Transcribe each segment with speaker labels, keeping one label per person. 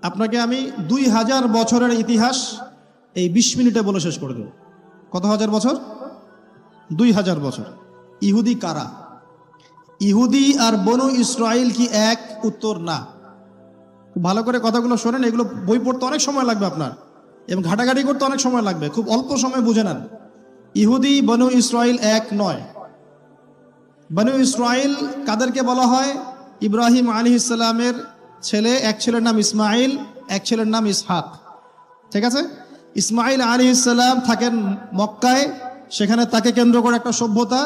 Speaker 1: আপনাকে আমি 2000 বছরের ইতিহাস এই 20 মিনিটে বলে শেষ করে দেব। কত হাজার বছর? 2000 বছর। ইহুদি কারা? ইহুদি আর বনু ইসরাইল কি এক? উত্তর না। খুব ভালো করে কথাগুলো শোনেন, এগুলো বই পড়তে অনেক সময় লাগবে আপনার, এবং ঘাটাঘাটি করতে অনেক সময় লাগবে, খুব অল্প সময় বুঝে নেন। ইহুদি বনু ইসরাইল এক নয়। বনু ইসরাইল কাদেরকে বলা হয়? ইব্রাহিম আলাইহিস সালামের ছেলে, এক ছেলের নাম ইসমাইল, এক ছেলের নাম ইসহাক। ঠিক আছে? ইসমাইল আলাইহিস সালাম থাকেন মক্কায়, সেখানে তাকে কেন্দ্র করে একটা সভ্যতা।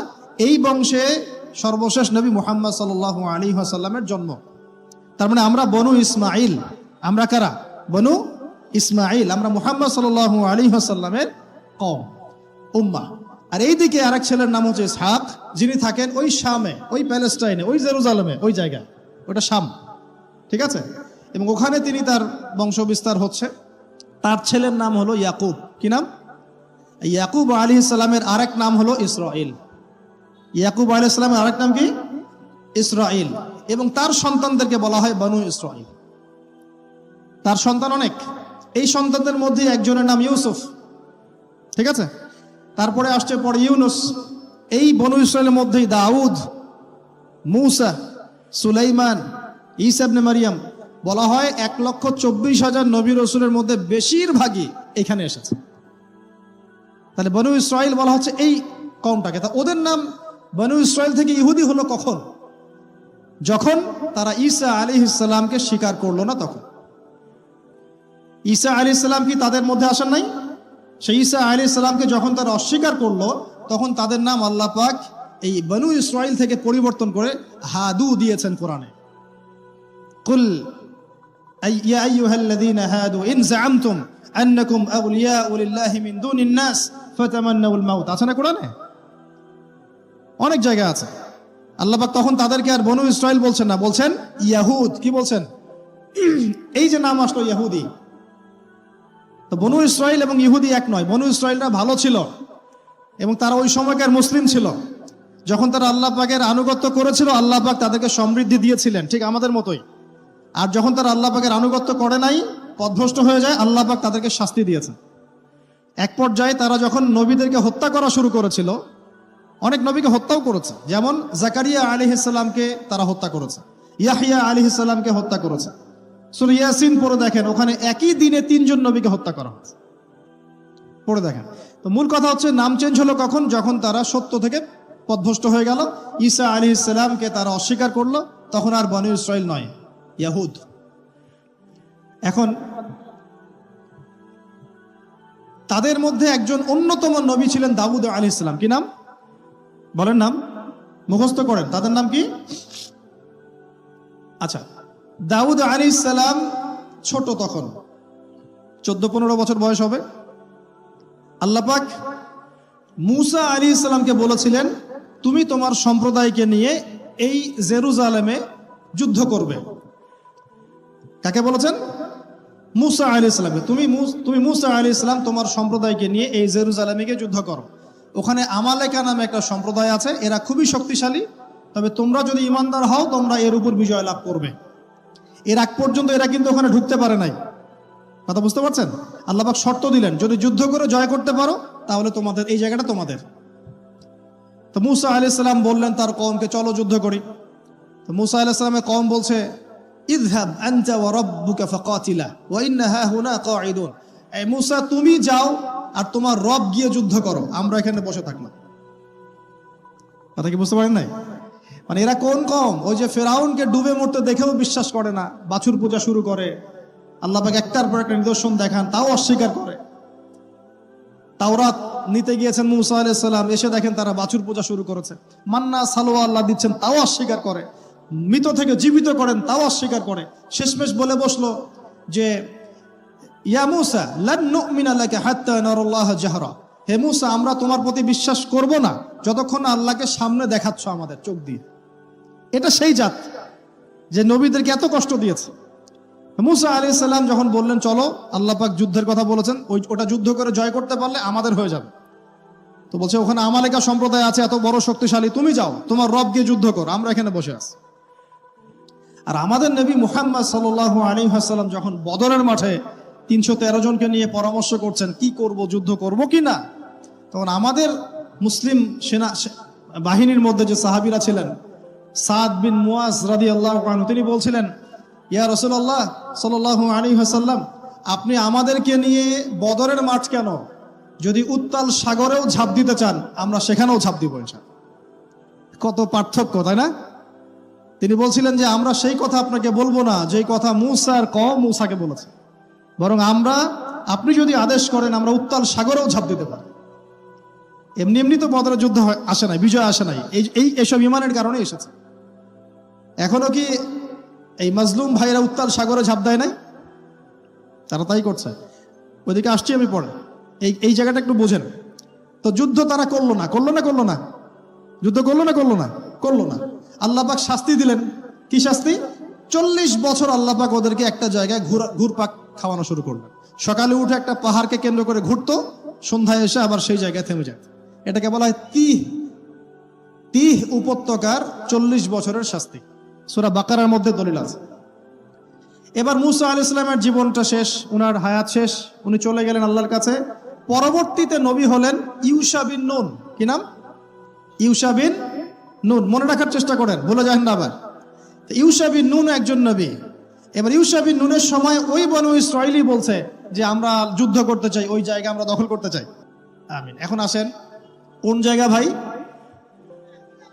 Speaker 1: এই বংশে সর্বশেষ নবী মুহাম্মদ সাল্লাল্লাহু আলাইহি ওয়াসাল্লামের জন্ম। তার মানে আমরা বনু ইসমাইল। আমরা কারা? বনু ইসমাইল। আমরা মুহাম্মদ সাল্লাল্লাহু আলাইহি ওয়াসাল্লামের কওম, উম্মাহ। আর এইদিকে আরেক ছেলের নাম হচ্ছে ইসহাক, যিনি থাকেন ওই শামে, ওই প্যালেস্টাইনে, ওই জেরুজালেমে, ওই জায়গায়, ওটা শাম। ঠিক আছে? এবং ওখানে তিনি তার বংশ বিস্তার হচ্ছে। তার ছেলের নাম হলো ইয়াকুব। কি নাম? ইয়াকুব আলাইহিস সালামের আরেক নাম হলো ইসরাইল। ইয়াকুব আলাইহিস সালামের আরেক নাম কি? ইসরাইল। এবং তার সন্তানদেরকে বলা হয় বনু ইসরাইল। তার সন্তান অনেক। এই সন্তানদের মধ্যে একজনের নাম ইউসুফ। ঠিক আছে? তারপরে আসছে পরে ইউনুস। এই বনু ইসরাইলের মধ্যেই দাউদ, মূসা, সুলাইমান, ঈসা ইবনে মারিয়াম। বলা হয় 1,24,000 নবী রাসূলের মধ্যে বেশিরভাগই এখানে এসেছে। তাহলে বনু ইসরাইল বলা হচ্ছে এই কওমটাকে। তা ওদের নাম বনু ইসরাইল থেকে ইহুদি হলো কখন? যখন তারা ঈসা আলাইহিস সালামকে স্বীকার করলো না তখন। ঈসা আলাইহিস সালাম কি তাদের মধ্যে আসেন নাই? সেই ঈসা আলাইহিস সালামকে যখন তারা অস্বীকার করলো, তখন তাদের নাম আল্লাহ পাক এই বনু ইসরাইল থেকে পরিবর্তন করে হাদু দিয়েছেন কোরআনে। কুল ইয়া আইয়ুহাল্লাযীনা হাদু ইন যাআমতুম আন্নাকুম আউলিয়াউ লিল্লাহি মিন দুনিন নাস ফাতামান্নাউল মাউত। আছে না কোরআনে? অনেক জায়গায় আছে। আল্লাহ পাক তখন তাদেরকে আর বনু ইসরাইল বলছেন না, বলছেন ইয়াহুদ। কি বলছেন? এই যে নাম আসলো ইহুদি। তো বনু ইসরাইল এবং ইহুদি এক নয়। বনু ইসরাইলরা ভালো ছিল এবং তারা ওই সময়কার মুসলিম ছিল। যখন তারা আল্লাহ পাকের আনুগত্য করেছিল, আল্লাহ পাক তাদেরকে সমৃদ্ধি দিয়েছিলেন, ঠিক আমাদের মতোই। আর যখন তারা আল্লাহ পাকের আনুগত্য করে নাই, পথভ্রষ্ট হয়ে যায়, আল্লাহ পাক তাদেরকে শাস্তি দিয়েছেন। এক পর্যায়ে তারা যখন নবীদেরকে হত্যা করা শুরু করেছিল, অনেক নবীকে হত্যাও করেছে। যেমন জাকারিয়া আলাইহিস সালামকে তারা হত্যা করেছে, ইয়াহইয়া আলাইহিস সালামকে হত্যা করেছে। সূরা ইয়াসিন পড়ে দেখেন, ওখানে একই দিনে 3 জন নবীকে হত্যা করা হয়েছে। পড়ে দেখেন। তো মূল কথা হচ্ছে নাম চেঞ্জ হলো কখন? যখন তারা সত্য থেকে পথভ্রষ্ট হয়ে গেল, ঈসা আলাইহিস সালামকে তারা অস্বীকার করলো, তখন আর বনু ইসরাইল নয়, ইয়াহুদ। এখন তাদের মধ্যে একজন অন্যতম নবী ছিলেন দাউদ আলাইহিস সালাম। কি নাম? বলেন নাম, মুখস্থ করেন। তাদের নাম কি? আচ্ছা, দাউদ আলাইহিস সালাম ছোট, তখন 14-15 বছর বয়স হবে। আল্লাহ পাক মূসা আলাইহিস সালামকে বলেছিলেন, তুমি তোমার সম্প্রদায়কে নিয়ে এই জেরুজালেমে যুদ্ধ করবে। কাকে বলেছেন? মূসা আলাইহিস সালামকে। তুমি মূসা আলাইহিস সালাম তোমার সম্প্রদায়কে নিয়ে এই জেরুজালেমে গিয়ে যুদ্ধ করো। ওখানে আমালেকা নামে একটা সম্প্রদায় আছে, এরা খুবই শক্তিশালী। তবে তোমরা যদি ইমানদার হও, তোমরা এর উপর বিজয় লাভ করবে। এর আগ পর্যন্ত এরা কিন্তু ওখানে ঢুকতে পারে নাই। কথা বুঝতে পারছেন? আল্লাহ পাক শর্ত দিলেন, যদি যুদ্ধ করে জয় করতে পারো, তাহলে তোমাদের এই জায়গাটা তোমাদের। তো মূসা আলাইহিস সালাম বললেন তার কওমকে, চলো যুদ্ধ করি। তো মূসা আলাইহিস সালামের কওম বলছে, ইযহাব আনতা ওয়া রাব্বুকা ফাকাতিলা ওয়া ইন্না হাহুনা কাঈদুন। এই মূসা, তুমি যাও আর তোমার রব গিয়ে যুদ্ধ করো, আমরা এখানে বসে থাকলাম। কথা কি বুঝতে পারেন নাই? মানে এরা কোন কওম? ওই যে ফেরাউনকে ডুবে মরতে দেখেও বিশ্বাস করে না, বাছুর পূজা শুরু করে, আল্লাহ পাক একটার পর একটা নিদর্শন দেখান, তাও অস্বীকার করে। তাওরাত নিতে গিয়েছেন মূসা আলাইহিস সালাম, এসে দেখেন তারা বাছুর পূজা শুরু করেছে। মান্না সালোয়া আল্লাহ দিচ্ছেন, তাও অস্বীকার করে। মৃত থেকে জীবিত করেন, তাও অস্বীকার করে। শেষমেশ বলে বসলো যে ইয়া মূসা লান নুমিনা লাকা হাত্তা নারাল্লাহ জাহরা। হে মূসা, আমরা তোমার প্রতি বিশ্বাস করব না যতক্ষণ না আল্লাহকে সামনে দেখাচ্ছ আমাদের চোখ দিয়ে। এটা সেই জাত যে নবীদেরকে এত কষ্ট দিয়েছে। মূসা আলাইহিস সালাম যখন বললেন চলো, আল্লাহ পাক যুদ্ধের কথা বলেছেন, ওটা যুদ্ধ করে জয় করতে পারলে আমাদের হয়ে যাবে। তো বলছে ওখানে আমালেকা সম্প্রদায় আছে এত বড় শক্তিশালী, তুমি যাও, তোমার রব গিয়ে যুদ্ধ করো, আমরা এখানে বসে আছি। আর আমাদের নবী মুহাম্মদ সাল্লাল্লাহু আলাইহি ওয়াসাল্লাম যখন বদরের মাঠে 313 জনকে নিয়ে পরামর্শ করছেন কি করব, যুদ্ধ করব কি না, তখন আমাদের মুসলিম সেনা বাহিনীর মধ্যে যে সাহাবীরা ছিলেন, সাদ বিন মুয়াজ রাদিয়াল্লাহু আনহু, তিনি বলছিলেন, ইয়া রাসূলুল্লাহ সাল্লাল্লাহু আলাইহি ওয়াসাল্লাম, আপনি আমাদেরকে নিয়ে বদরের মাঠ কেন, যদি উত্তাল সাগরেও ঝাঁপ দিতে চান আমরা সেখানেও ঝাঁপ দিব ইনশাআল্লাহ। কত পার্থক্য, তাই না? তিনি বলছিলেন যে আমরা সেই কথা আপনাকে বলবো না যেই কথা মুসার কওম মুসাকে বলেছে, বরং আপনি যদি আদেশ করেন আমরা উত্তাল সাগরেও ঝাঁপ দিতে পারি। এমনি এমনি তো বদরের যুদ্ধ আসে নাই, বিজয় আসে নাই, এইসব ইমানের কারণে এসেছে। এখনো কি এই মাজলুম ভাইরা উত্তাল সাগরে ঝাঁপ দেয় নাই? তারা তাই করছে। ওইদিকে আসছি আমি পরে, এই জায়গাটা একটু বোঝেন। তো যুদ্ধ তারা করলো না, যুদ্ধ করলো না। আল্লাহ পাক শাস্তি দিলেন। কি শাস্তি? 40 বছর আল্লাহ পাক ওদেরকে একটা জায়গায় ঘুরপাক খাওয়ানো শুরু করলেন। সকালে উঠে একটা পাহাড়কে কেন্দ্র করে ঘুরতো, সন্ধ্যায় এসে আবার সেই জায়গায় থেমে যায়। এটাকে বলা হয় তিহ উপত্যকার 40 বছরের শাস্তি। সূরা বাকারার মধ্যে দলিল আছে। এবার মুসা আলাইহিস সালামের জীবনটা শেষ, উনার হায়াত শেষ, উনি চলে গেলেন আল্লাহর কাছে। পরবর্তীতে নবী হলেন ইউশা বিন নুন। কি নাম? ইউশা বিন নুন। মনে রাখার চেষ্টা করেন, ভুলে যান না আবার। ইউশা বিন নুন একজন নবী। এবার ইউশা বিন নুনের সময় ওই বনু ইসরাঈলী বলছে যে আমরা যুদ্ধ করতে চাই, ওই জায়গা আমরা দখল করতে চাই। আমিন। এখন আসেন, কোন জায়গা ভাই?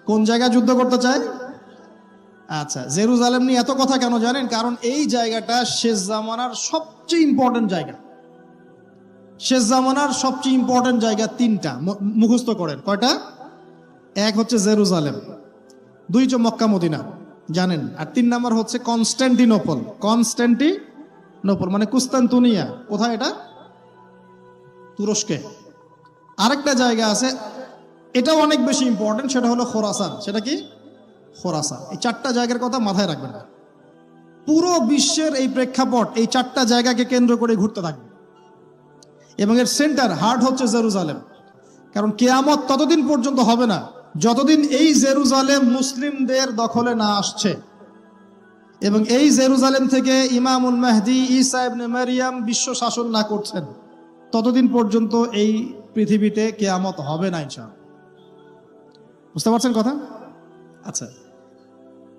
Speaker 1: কোন জায়গা যুদ্ধ করতে চায়? আচ্ছা, জেরুজালেম নিয়ে এত কথা কেন জানেন? কারণ এই জায়গাটা শেষ জামানার সবচেয়ে ইম্পর্টেন্ট জায়গা। শেষ জামানার সবচেয়ে ইম্পর্টেন্ট জায়গা 3টা, মুখস্থ করেন। কয়টা? এক হচ্ছে জেরুজালেম, 2 হচ্ছে মক্কা মদিনা, জানেন, আর 3 নাম্বার হচ্ছে কনস্ট্যান্টিনোপল। কনস্ট্যান্টিনোপল মানে কুস্তান্তুনিয়া। কোথায় এটা? তুরস্কে। আরেকটা জায়গা আছে, এটাও অনেক বেশি ইম্পর্টেন্ট, সেটা হলো খোরাসান। সেটা কি? খোরাসান। এই 4টা জায়গার কথা মাথায় রাখবেন না। পুরো বিশ্বের এই প্রেক্ষাপট এই 4টা জায়গাকে কেন্দ্র করে ঘুরতে থাকবে, এবং এর সেন্টার হার্ট হচ্ছে জেরুজালেম। কারণ কিয়ামত ততদিন পর্যন্ত হবে না যতদিন এই জেরুজালেম মুসলিমদের দখলে না আসছে, এবং এই জেরুজালেম থেকে ইমামুল মাহদি ঈসা ইবনে মারইয়াম বিশ্ব শাসন না করছেন, ততদিন পর্যন্ত এই পৃথিবীতে কিয়ামত হবে না ইনশাআল্লাহ। বুঝতে পারছেন কথা? আচ্ছা,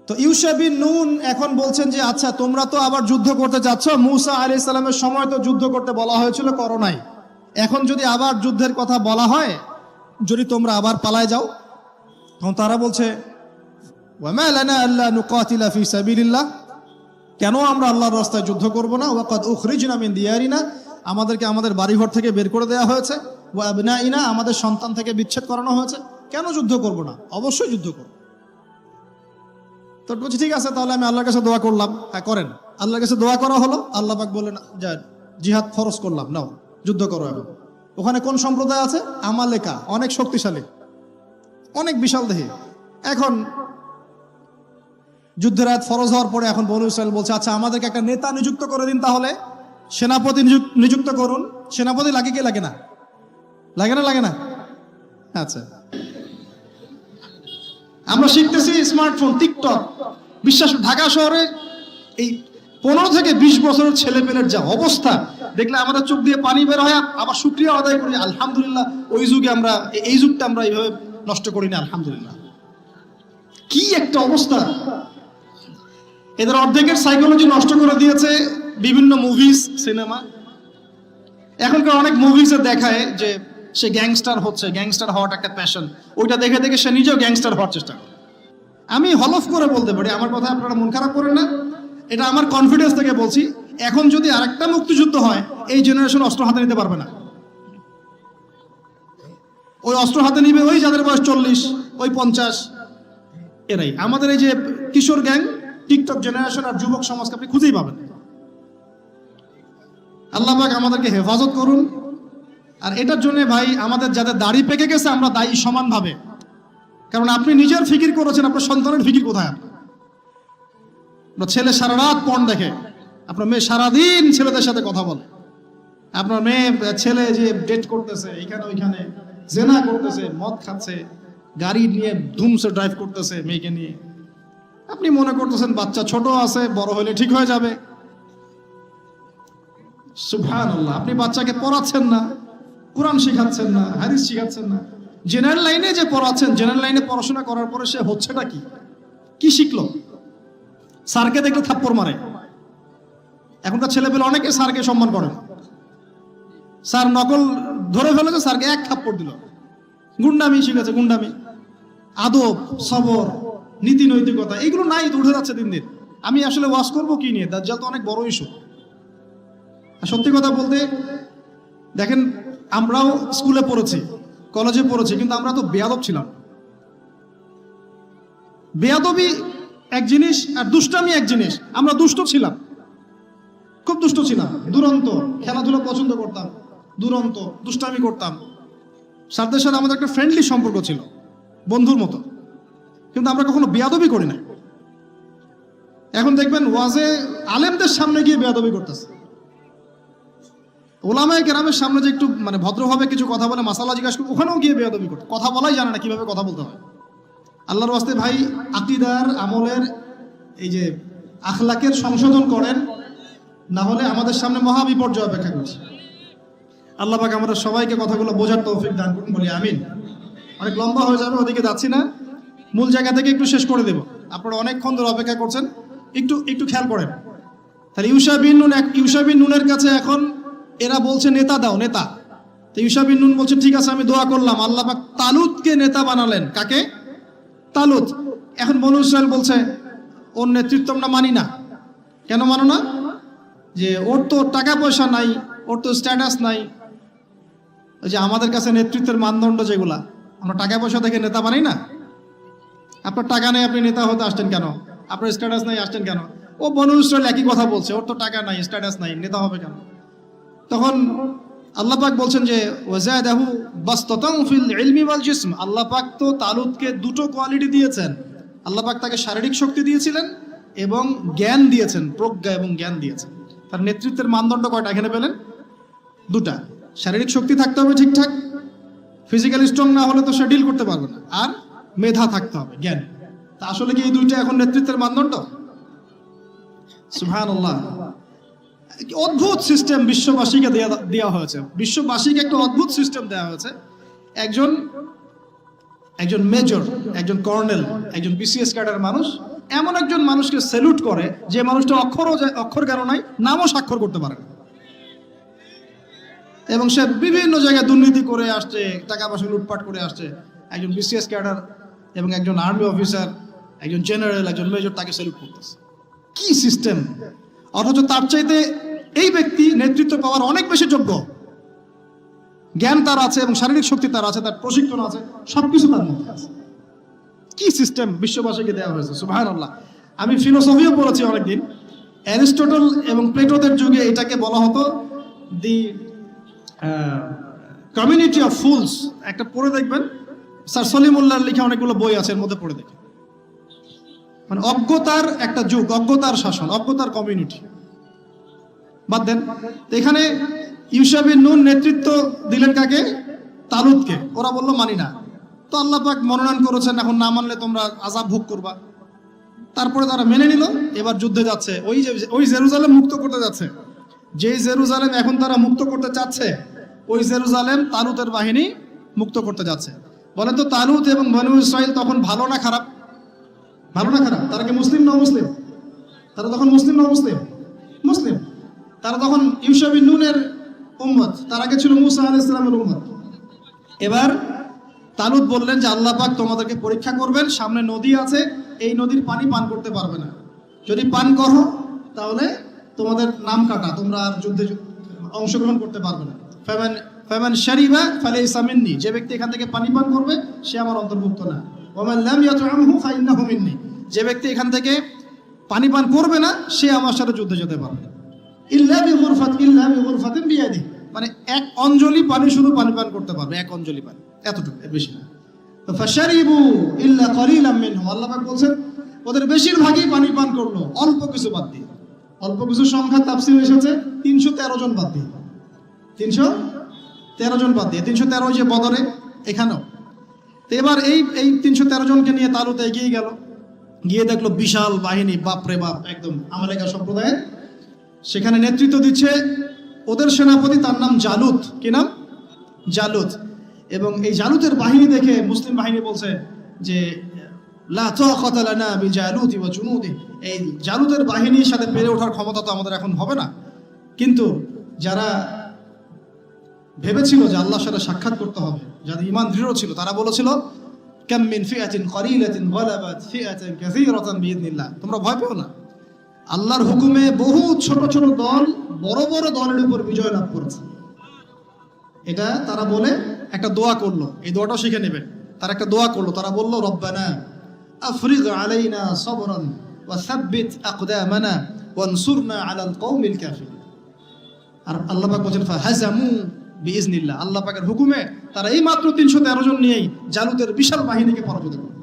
Speaker 1: তো ইউশা বিন নুন এখন বলছেন যে আচ্ছা তোমরা তো আবার যুদ্ধ করতে যাচ্ছ, মুসা আলাইহিস সালামের সময় তো যুদ্ধ করতে বলা হয়েছিল, করো নাই। এখন যদি আবার যুদ্ধের কথা বলা হয়, যদি তোমরা আবার পালায় যাও, তখন তারা বলছে ওয়ামা লানা আল্লা নুকাতিলা ফি সাবিলিল্লাহ, কেন আমরা আল্লাহর রাস্তায় যুদ্ধ করব না? ওয়াকাদ উখরিজনা মিন দিয়ারিনা, আমাদেরকে আমাদের বাড়িঘর থেকে বের করে দেওয়া হয়েছে, ওয়া আবনাইনা, আমাদের সন্তান থেকে বিচ্ছেদ করানো হয়েছে, কেন যুদ্ধ করব না? অবশ্যই যুদ্ধ করব। তো বলছি ঠিক আছে, তাহলে আমি আল্লাহর কাছে দোয়া করলাম। হ্যাঁ করেন। আল্লাহর কাছে দোয়া করা হলো, আল্লাহ পাক বললেন যা জিহাদ ফরজ করলাম, নাও যুদ্ধ করো। এখন ওখানে কোন সম্প্রদায় আছে? আমালেকা, অনেক শক্তিশালী, অনেক বিশাল দেহী। এখন যুদ্ধের আয়াত ফরজ হওয়ার পরে এখন বনু ইসরাইল বলছে আচ্ছা আমাদেরকে একটা নেতা নিযুক্ত করে দিন, তাহলে সেনাপতি নিযুক্ত করুন। সেনাপতি লাগে কি লাগে না? লাগে না? আচ্ছা, আমরা শিখতেছি স্মার্টফোন, টিকটক, বিশ্বাস। ঢাকা শহরে এই 15 থেকে 20 বছরের ছেলেপেলের যা অবস্থা দেখলে আমাদের চোখ দিয়ে পানি বের হয়। আবার শুকরিয়া আদায় করি, আলহামদুলিল্লাহ ওই যুগে আমরা, এই যুগটা আমরা এইভাবে নষ্ট করি না, আলহামদুলিল্লাহ। কি একটা অবস্থা! এদের অর্ধেকের সাইকোলজি নষ্ট করে দিয়েছে বিভিন্ন মুভিজ, সিনেমা। এখনকার অনেক মুভিজে দেখায় যে সে গ্যাংস্টার হচ্ছে, গ্যাংস্টার হওয়াটা একটা প্যাশন। ওইটা দেখে দেখে সে নিজেও গ্যাংস্টার হওয়ার চেষ্টা করে। আমি হলফ করে বলতে পারি, আমার কথা আপনারা মন খারাপ করেন না, এটা আমার কনফিডেন্স থেকে বলছি, এখন যদি আরেকটা মুক্তিযুদ্ধ হয়, এই জেনারেশন অস্ত্র হাতে নিতে পারবে না। ওই অস্ত্র হাতে নিবে ওই যাদের বয়স 40, ওই 50, এরাই। আমাদের এই যে কিশোর গ্যাং, টিকটক জেনারেশন আর যুবক সমাজকে আপনি খুঁজেই পাবেন। আল্লাহ পাক আমাদেরকে হেফাজত করুন। আর এটার জন্য ভাই আমাদের যাদের দাড়ি পেকে গেছে আমরা দায়ী সমানভাবে। কারণ আপনি নিজের ফিকির করেছেন, আপনার সন্তানের ফিকির কোথায়? আপনার ছেলে সারা রাত পর্ন দেখে, আপনার মেয়ে সারাদিন ছেলেদের সাথে কথা বলে, আপনার ছেলে যে ডেট করতেছে এখানে ওইখানে, জেনা করতেছে, মদ খাচ্ছে, গাড়ি নিয়ে ধুমসে ড্রাইভ করতেছে মেয়েকে নিয়ে। আপনি মনে করতেছেন বাচ্চা ছোট আছে, বড় হলে ঠিক হয়ে যাবে। সুবহানাল্লাহ, আপনি বাচ্চাকে পড়াচ্ছেন না, কোরআন শিখাচ্ছেন না, হাদিস শিখাচ্ছেন না। জেনারেল লাইনে যে পড়াচ্ছেন, জেনারেল লাইনে পড়াশোনা করার পরে সে হচ্ছেটা কি, কি শিখলো? স্যারকে দেখলে থাপ্পড় মারে। এখনকার ছেলেপেলে অনেকে স্যারকে সম্মান করে না। স্যার নকল ধরে ফেলেছে, স্যারকে এক থাপ্পড় দিল। গুন্ডামি শিখেছে, গুন্ডামি। আদব, সবর, নীতি নৈতিকতা এগুলো নাই, তো উঠে যাচ্ছে দিন দিন। আমি আসলে ওয়াজ করবো কি নিয়ে? দাজ্জাল তো অনেক বড় ইস্যু। সত্যি কথা বলতে দেখেন, আমরাও স্কুলে পড়েছি, কলেজে পড়েছি, কিন্তু আমরা তো বেয়াদব ছিলাম। বেয়াদবি এক জিনিস আর দুষ্টামি এক জিনিস। আমরা দুষ্ট ছিলাম, খুব দুষ্ট ছিলাম, দুরন্ত। খেলাধুলা পছন্দ করতাম, দুরন্ত, দুষ্টামি করতাম। স্যারদের সাথে আমাদের একটা ফ্রেন্ডলি সম্পর্ক ছিল, বন্ধুর মতো। কিন্তু আমরা কখনো বেয়াদবি করি না। এখন দেখবেন ওয়াজে আলেমদের সামনে গিয়ে বেয়াদবি করতেছে। ওলামায়ে কেরামের সামনে যে একটু মানে ভদ্রভাবে কিছু কথা বলে, মাসালা জিজ্ঞাসা করে, ওখানেও গিয়ে বেয়াদবি করতে। কথা বলাই জানে না, কিভাবে কথা বলতে হয়। আল্লাহর ওয়াস্তে ভাই, আকীদার, আমলের, এই যে আখলাকের সংশোধন করেন, না হলে আমাদের সামনে মহা বিপর্যয় অপেক্ষা করছে। আল্লাহ পাক আমাদের সবাইকে কথাগুলো বোঝার তৌফিক দান করুন, বলি আমিন। অনেক লম্বা হয়ে যাবে, ওদিকে যাচ্ছি না, মূল জায়গা থেকে একটু শেষ করে দেব। আপনারা অনেকক্ষণ ধরে অপেক্ষা করছেন, একটু খেয়াল করেন। তাহলে ইউশা বিন নুনের কাছে এখন এরা বলছে নেতা দাও, নেতা। তো ইউশা বিন নুন বলছেন ঠিক আছে, আমি দোয়া করলাম। আল্লাহ পাক তালুতকে নেতা বানালেন। কাকে? তালুত। এখন বনু ইসরাইল বলছে ওর নেতৃত্ব আমরা মানি না। কেন মানো না? যে ওর তো টাকা পয়সা নাই, ওর তো স্ট্যাটাস নাই। ওই যে আমাদের কাছে নেতৃত্বের মানদণ্ড যেগুলা, আমরা টাকা পয়সা থেকে নেতা বানাই না। আপনার টাকা নেই, আপনি নেতা হতে আসছেন কেন? আপনার স্ট্যাটাস নাই, আসছেন কেন? ও বনু ইসরাইল একই কথা বলছে, ওর তো টাকা নাই, স্ট্যাটাস নাই, নেতা হবে কেন? তখন আল্লাহ পাক বলছেন যে ওয়াজাদাহু বাসতাতান ফিল ইলমি ওয়াল জিসম। আল্লাহ পাক তো তালুতকে দুটো কোয়ালিটি দিয়েছেন। আল্লাহ পাক তাকে শারীরিক শক্তি দিয়েছিলেন এবং জ্ঞান দিয়েছেন, প্রজ্ঞা এবং জ্ঞান দিয়েছেন। তার নেতৃত্বের মানদণ্ড কয়টা এখানে পেলেন? দুটা। শারীরিক শক্তি থাকতে হবে ঠিকঠাক, ফিজিক্যালি স্ট্রং না হলে তো সে ডিল করতে পারবে না। আর মেধা থাকতে হবে, জ্ঞান। তা আসলে কি এই দুইটা এখন নেতৃত্বের মানদণ্ড? সুবহানাল্লাহ। অদ্ভুত সিস্টেম বিশ্ববাসীকে দেওয়া হয়েছে। বিশ্ববাসীকে একটা অদ্ভুত সিস্টেম দেওয়া হয়েছে। একজন মেজর, একজন কর্নেল, একজন বিসিএস ক্যাডার মানুষ এমন একজন মানুষকে স্যালুট করে যে মানুষটা অক্ষর জ্ঞান নাই, নামও স্বাক্ষর করতে পারে না, এবং সে বিভিন্ন জায়গায় দুর্নীতি করে আসছে, টাকা পয়সা লুটপাট করে আসছে। একজন বিসিএস ক্যাডার এবং একজন আর্মি অফিসার, একজন জেনারেল, একজন মেজর তাকে স্যালুট করতেছে। কি সিস্টেম! অথচ তার চাইতে এই ব্যক্তি নেতৃত্ব পাওয়ার অনেক বেশি যোগ্য। জ্ঞান তার আছে এবং শারীরিক শক্তি তার আছে, তার প্রশিক্ষণ আছে, সবকিছু তার মধ্যে আছে। কি সিস্টেম বিশ্ববাসীকে দেওয়া হয়েছে! সুবহানাল্লাহ। আমি ফিলোসফিও পড়েছি অনেকদিন। অ্যারিস্টটল এবং প্লেটোদের যুগে এটাকে বলা হতো দি কমিউনিটি অফ ফুলস। একটা পড়ে দেখবেন, স্যার সলিমুল্লাহর লেখা অনেকগুলো বই আছে, এর মধ্যে পড়ে দেখেন। মানে অজ্ঞতার একটা যুগ, অজ্ঞতার শাসন, অজ্ঞতার কমিউনিটি। বাদ দেন, এখানে ইউশা বিন নুন নেতৃত্ব দিলেন কাকে? তালুতকে। ওরা বললো মানি না। তো আল্লাহ পাক মনোনয়ন করেছেন, এখন না মানলে তোমরা আযাব ভোগ করবা। তারপরে তারা মেনে নিল। এবার যুদ্ধে যাচ্ছে, ওই জেরুজালেম মুক্ত করতে যাচ্ছে। যেই জেরুজালেম এখন তারা মুক্ত করতে চাচ্ছে, ওই জেরুজালেম তালুতের বাহিনী মুক্ত করতে যাচ্ছে। বলেন তো, তালুত এবং বনু ইসরাইল তখন ভালো না খারাপ? ভালো না খারাপ? তারা কি মুসলিম না মুসলিম? তারা তখন মুসলিম না মুসলিম? মুসলিম। তারা তখন ইউশা বিন নুনের উম্মত, তার আগে ছিল মূসা আলাইহিস সালামের উম্মত। এবার তালুত বললেন যে আল্লাহ পাক তোমাদেরকে পরীক্ষা করবেন, সামনে নদী আছে, এই নদীর পানি পান করতে পারবে না। যদি পান করো তাহলে তোমাদের নাম কাটা, তোমরা আর যুদ্ধে অংশগ্রহণ করতে পারবে না। ফামান শারিবা ফালাইসা মিন্নি। যে ব্যক্তি এখান থেকে পানি পান করবে সে আমার অন্তর্ভুক্ত না। ওয়ামান লাম ইয়াতআমহু ফাইন্নাহু মিন্নি। যে ব্যক্তি এখান থেকে পানি পান করবে না সে আমার সাথে যুদ্ধে যেতে পারবে। ইল্লা বিগুরফাতিন বিয়াদি। মানে এক অঞ্জলি পানি শুধু পানি পান করতে পারবে, এক অঞ্জলি পানি, এতটুকু, এর বেশি না। ফাশারিবু ইল্লা কলিলাম মিনহুম। আল্লাহ পাক বলেন ওদের বেশিরভাগই পানি পান করলো, অল্প কিছু বাদ দিয়ে। অল্প কিছু সংখ্যা তাফসীরে এসেছে 313 জন বাদ দিয়ে। 313 জন বাদ দিয়ে। 313 যে বদরে, এখানেও। তো এবার এই 313 জনকে নিয়ে তালুত এগিয়ে গেল। গিয়ে দেখলো বিশাল বাহিনী, বাপরে বাপ, একদম আমালেকা সম্প্রদায়ের। সেখানে নেতৃত্ব দিচ্ছে ওদের সেনাপতি, তার নাম জালুত। কি নাম? জালুত। এবং এই জালুতের বাহিনী দেখে মুসলিম বাহিনী বলছে যে লা তাকাতা লানা বিজালুতি ওয়া জুনুদি, এই জালুতের বাহিনীর সাথে পেরে ওঠার ক্ষমতা তো আমাদের এখন হবে না। কিন্তু যারা ভেবেছিল যে আল্লাহর সাথে সাক্ষাৎ করতে হবে, যাদের ঈমান দৃঢ় ছিল, তারা বলেছিল কাম মিন ফিআতিন কলিলাতিন গালাবাত ফিআতান কাসীরাতান বিইذনিল্লাহ, তোমরা ভয় পেও না, আল্লাহর হুকুমে বহু ছোট ছোট দল বড় বড় দলের উপর বিজয় লাভ করেছে। এটা তারা বলে একটা দোয়া করলো, এই দোয়াটাও শিখে নেবেন। তারা একটা দোয়া করলো, তারা বলল রব্বানা আফরিগ আলাইনা সাবরান ওয়া সাব্বিত আকদামানা ওয়ানসুরনা আলাল কওমিল কাফিরিন। আর আল্লাহ পাক বলেন ফাহাজামু বিইذনিল্লাহ, আল্লাহ পাকের হুকুমে তারা এই মাত্র 313 জন নিয়েই জালুতের বিশাল বাহিনীকে পরাজিত করল।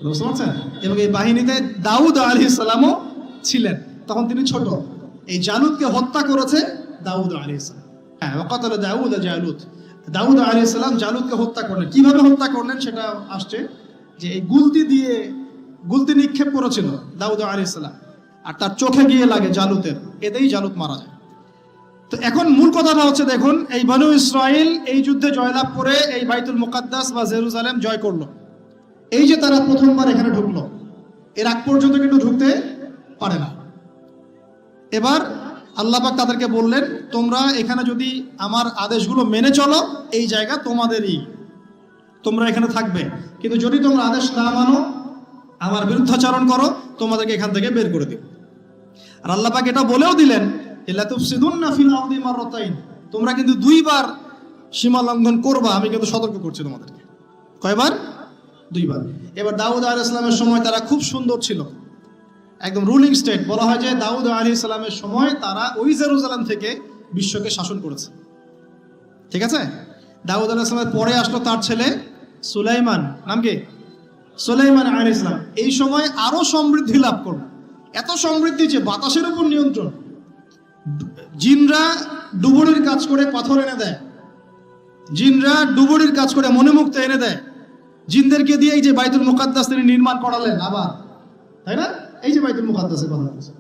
Speaker 1: বুঝতে পারছেন? এবং এই বাহিনীতে দাউদ আলাইহিস সালামও ছিলেন, তখন তিনি ছোট। এই জালুতকে হত্যা করেছে দাউদ আলাইহিস সালাম। হ্যাঁ, ওয়াকাতালা দাউদ জালুত, দাউদ আলাইহিস সালাম জালুতকে হত্যা করলেন। কিভাবে হত্যা করলেন সেটা আসছে, যে এই গুলতি নিক্ষেপ করেছিল দাউদ আলাইহিস সালাম, আর তার চোখে গিয়ে লাগে জালুতের, এতেই জালুত মারা যায়। তো এখন মূল কথাটা হচ্ছে, দেখুন এই বনু ইসরাইল এই যুদ্ধে জয়লাভ করে এই বাইতুল মুকাদ্দাস বা জেরুজালেম জয় করলো। এই যে তারা প্রথমবার এখানে ঢুকলো, এর আগ পর্যন্ত কিন্তু ঢুকতে পারে না। এবার আল্লাহ পাক তাদেরকে বললেন, তোমরা এখানে যদি আমার আদেশগুলো মেনে চলো, এই জায়গা তোমাদেরই, তোমরা এখানে থাকবে। কিন্তু যদি তোমরা আদেশ না মানো, আমার বিরুদ্ধাচরণ করো, তোমাদেরকে এখান থেকে বের করে দিব। আর আল্লাহ পাক এটা বলেও দিলেন, লা তুফসিদুন্না ফিল আরদি মাররাতাইন, তোমরা কিন্তু 2 বার সীমা লঙ্ঘন করবা, আমি কিন্তু সতর্ক করছি তোমাদেরকে। কয়বার? 2 বার। এবার দাউদ আলাইহিস সালামের সময় তারা খুব সুন্দর ছিল, একদম রুলিং স্টেট। বলা হয় যে দাউদ আলাইহিস সালামের সময় তারা ওই জেরুজালেম থেকে বিশ্বকে শাসন করেছে। ঠিক আছে? দাউদ আলাইহিস সালামের পরে আসলো তার ছেলে সুলাইমান, নাম কি? সুলাইমান আলাইহিস সালাম। এই সময় আরো সমৃদ্ধি লাভ করলো, এত সমৃদ্ধি যে বাতাসের উপর নিয়ন্ত্রণ। জিনরা ডুবুরির কাজ করে পাথর এনে দেয়, জিনরা ডুবুরির কাজ করে মণিমুক্তা এনে দেয়। জিনদেরকে দিয়ে এই যে বাইতুল মুকাদ্দাস তিনি নির্মাণ করালেন আবার, তাই না? এই যে বাইতুল মুকাদ্দাসের কথা বলছে,